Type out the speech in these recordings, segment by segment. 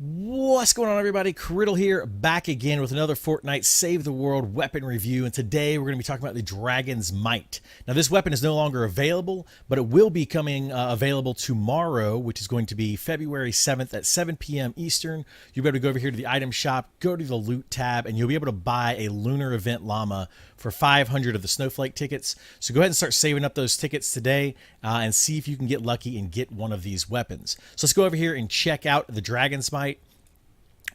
What's going on, everybody? Kriddle here, back again with another Fortnite Save the World weapon review, and today we're going to be talking about the Dragon's Might. Now, this weapon is no longer available, but it will be coming available tomorrow, which is going to be February 7th at 7 p.m. Eastern. You'll be able to go over here to the item shop, go to the loot tab, and you'll be able to buy a Lunar Event Llama for 500 of the Snowflake tickets. So go ahead and start saving up those tickets today and see if you can get lucky and get one of these weapons. So let's go over here and check out the Dragon's Might.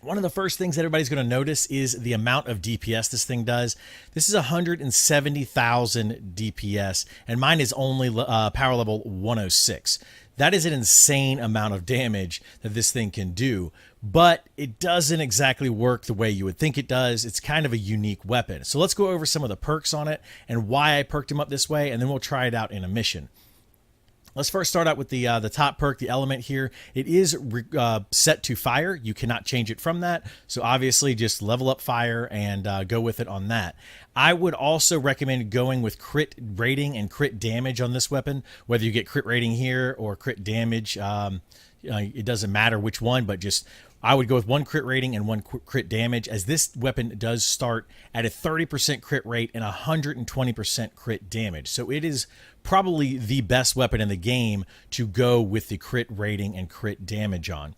One of the first things that everybody's going to notice is the amount of DPS this thing does. This is 170,000 DPS, and mine is only power level 106. That is an insane amount of damage that this thing can do, but it doesn't exactly work the way you would think it does. It's kind of a unique weapon. So let's go over some of the perks on it and why I perked him up this way, and then we'll try it out in a mission. Let's first start out with the top perk, the element here. It is set to fire. You cannot change it from that. So obviously just level up fire and go with it on that. I would also recommend going with crit rating and crit damage on this weapon. Whether you get crit rating here or crit damage, it doesn't matter which one, but just I would go with one crit rating and one crit damage, as this weapon does start at a 30% crit rate and 120% crit damage. So it is probably the best weapon in the game to go with the crit rating and crit damage on.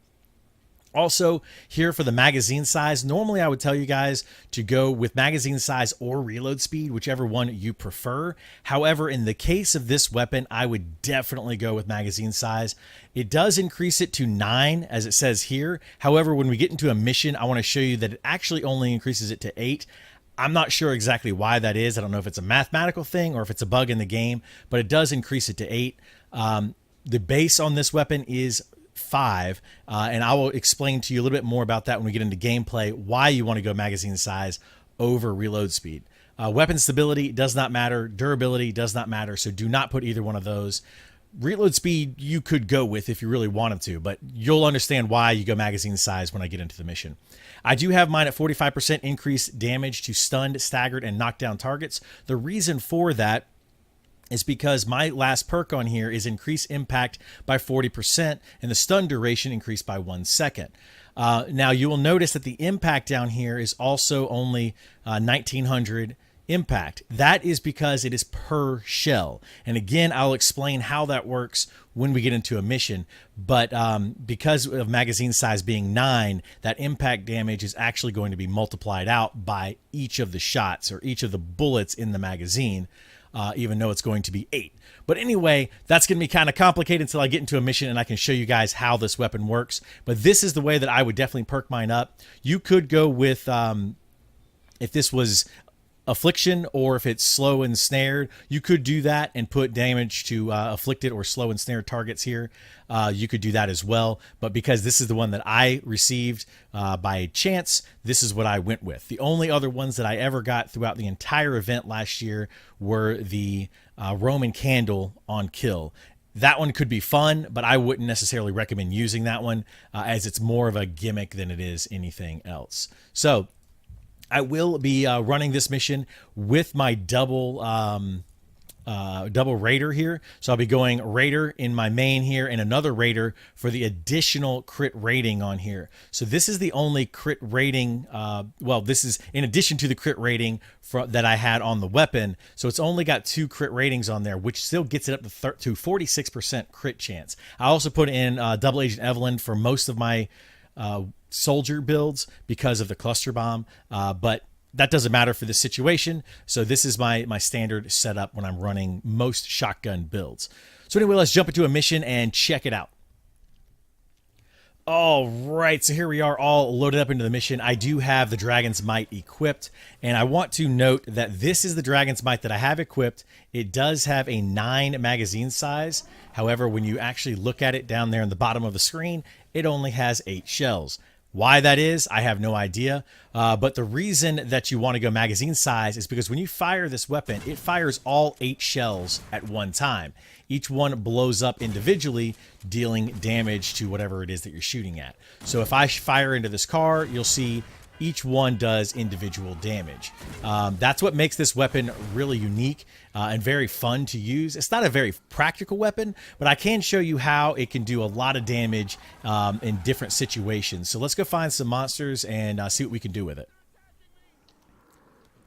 Also, here for the magazine size, normally I would tell you guys to go with magazine size or reload speed, whichever one you prefer. However, in the case of this weapon, I would definitely go with magazine size. It does increase it to 9, as it says here. However, when we get into a mission, I want to show you that it actually only increases it to 8. I'm not sure exactly why that is. I don't know if it's a mathematical thing or if it's a bug in the game, but it does increase it to 8. The base on this weapon is 5, and I will explain to you a little bit more about that when we get into gameplay, why you want to go magazine size over reload speed. Weapon stability does not matter. Durability does not matter, so do not put either one of those. Reload speed you could go with if you really wanted to, but you'll understand why you go magazine size when I get into the mission. I do have mine at 45% increased damage to stunned, staggered, and knocked down targets. The reason for that is because my last perk on here is increase impact by 40% and the stun duration increased by 1 second. Now you will notice that the impact down here is also only 1900 impact. That is because it is per shell. And again, I'll explain how that works when we get into a mission. But because of magazine size being 9, that impact damage is actually going to be multiplied out by each of the shots or each of the bullets in the magazine. Even though it's going to be 8. But anyway, that's going to be kind of complicated until I get into a mission and I can show you guys how this weapon works. But this is the way that I would definitely perk mine up. You could go with, if this was affliction or if it's slow and snared, you could do that and put damage to afflicted or slow and snared targets here. You could do that as well, but because this is the one that I received by chance, this is what I went with. The only other ones that I ever got throughout the entire event last year were the Roman candle on kill. That one could be fun, but I wouldn't necessarily recommend using that one as it's more of a gimmick than it is anything else. So I will be running this mission with my double raider here. So I'll be going raider in my main here and another raider for the additional crit rating on here. So this is the only crit rating. Well, this is in addition to the crit rating that I had on the weapon. So it's only got 2 crit ratings on there, which still gets it up to 46% crit chance. I also put in Double Agent Evelyn for most of my soldier builds because of the cluster bomb, but that doesn't matter for this situation. So this is my standard setup when I'm running most shotgun builds. So anyway, let's jump into a mission and check it out. All right, so here we are all loaded up into the mission. I do have the Dragon's Might equipped, and I want to note that this is the Dragon's Might that I have equipped. It does have a 9 magazine size. However, when you actually look at it down there in the bottom of the screen, it only has 8 shells. Why that is, I have no idea. But the reason that you want to go magazine size is because when you fire this weapon, it fires all 8 shells at one time. Each one blows up individually, dealing damage to whatever it is that you're shooting at. So if I fire into this car, you'll see each one does individual damage. That's what makes this weapon really unique and very fun to use. It's not a very practical weapon, but I can show you how it can do a lot of damage in different situations. So let's go find some monsters and see what we can do with it.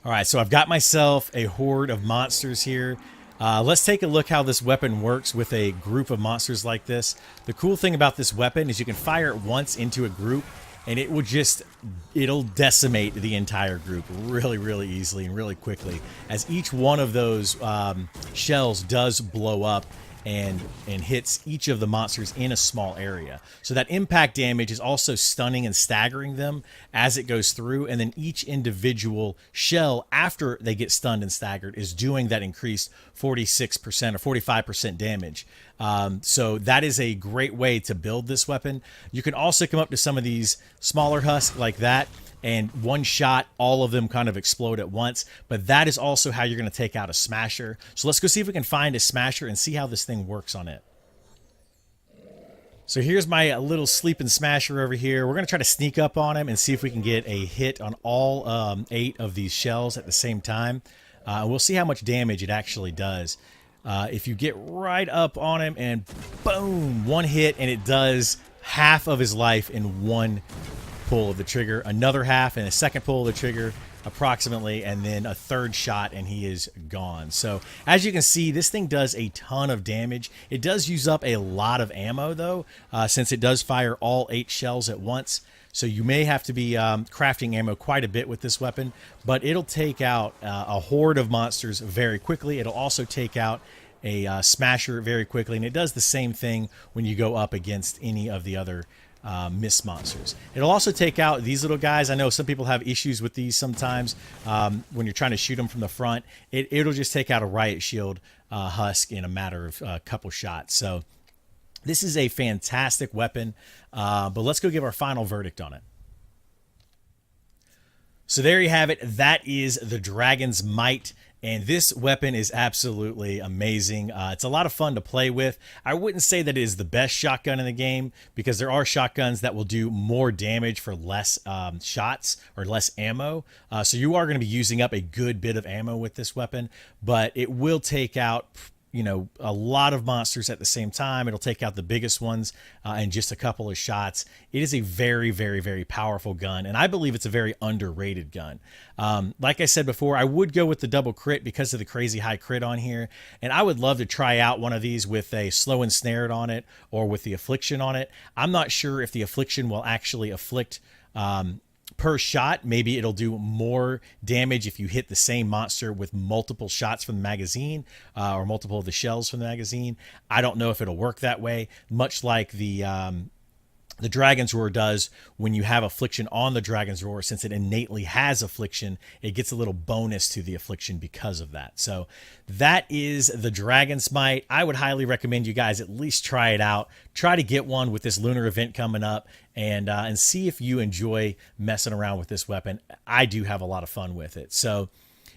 All right, so I've got myself a horde of monsters here. Let's take a look how this weapon works with a group of monsters like this. The cool thing about this weapon is you can fire it once into a group and it will it'll decimate the entire group really, really easily and really quickly, as each one of those shells does blow up and hits each of the monsters in a small area. So that impact damage is also stunning and staggering them as it goes through, and then each individual shell after they get stunned and staggered is doing that increased 46% or 45% damage. So that is a great way to build this weapon. You can also come up to some of these smaller husks like that, and one shot, all of them kind of explode at once. But that is also how you're going to take out a smasher. So let's go see if we can find a smasher and see how this thing works on it. So here's my little sleeping smasher over here. We're going to try to sneak up on him and see if we can get a hit on all 8 of these shells at the same time. We'll see how much damage it actually does. If you get right up on him and boom, one hit, and it does half of his life in one pull of the trigger, another half and a second pull of the trigger approximately, and then a third shot and he is gone. So as you can see, this thing does a ton of damage. It does use up a lot of ammo though, since it does fire all 8 shells at once. So you may have to be crafting ammo quite a bit with this weapon, but it'll take out a horde of monsters very quickly. It'll also take out a smasher very quickly, and it does the same thing when you go up against any of the other mist monsters. It'll also take out these little guys. I know some people have issues with these sometimes when you're trying to shoot them from the front. It'll just take out a riot shield husk in a matter of a couple shots. So this is a fantastic weapon, but let's go give our final verdict on it. So there you have it. That is the Dragon's Might. And this weapon is absolutely amazing. It's a lot of fun to play with. I wouldn't say that it is the best shotgun in the game, because there are shotguns that will do more damage for less shots or less ammo. So you are going to be using up a good bit of ammo with this weapon, but it will take out, you know, a lot of monsters at the same time. It'll take out the biggest ones in just a couple of shots. It is a very, very, very powerful gun, and I believe it's a very underrated gun. Like I said before, I would go with the double crit because of the crazy high crit on here, and I would love to try out one of these with a slow and snared on it or with the affliction on it. I'm not sure if the affliction will actually afflict per shot. Maybe it'll do more damage if you hit the same monster with multiple shots from the magazine or multiple of the shells from the magazine. I don't know if it'll work that way, much like the Dragon's Roar does when you have affliction on the Dragon's Roar. Since it innately has affliction, it gets a little bonus to the affliction because of that. So that is the Dragon's Might. I would highly recommend you guys at least try it out. Try to get one with this lunar event coming up, and see if you enjoy messing around with this weapon. I do have a lot of fun with it. So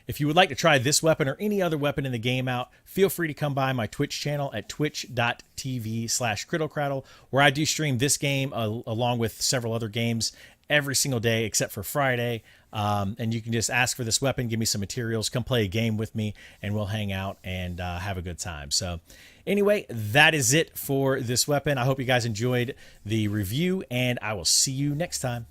if you would like to try this weapon or any other weapon in the game out, feel free to come by my Twitch channel at twitch.tv/KriddleCraddle, where I do stream this game along with several other games every single day except for Friday. And you can just ask for this weapon, give me some materials, come play a game with me, and we'll hang out and have a good time. So anyway, that is it for this weapon. I hope you guys enjoyed the review, and I will see you next time.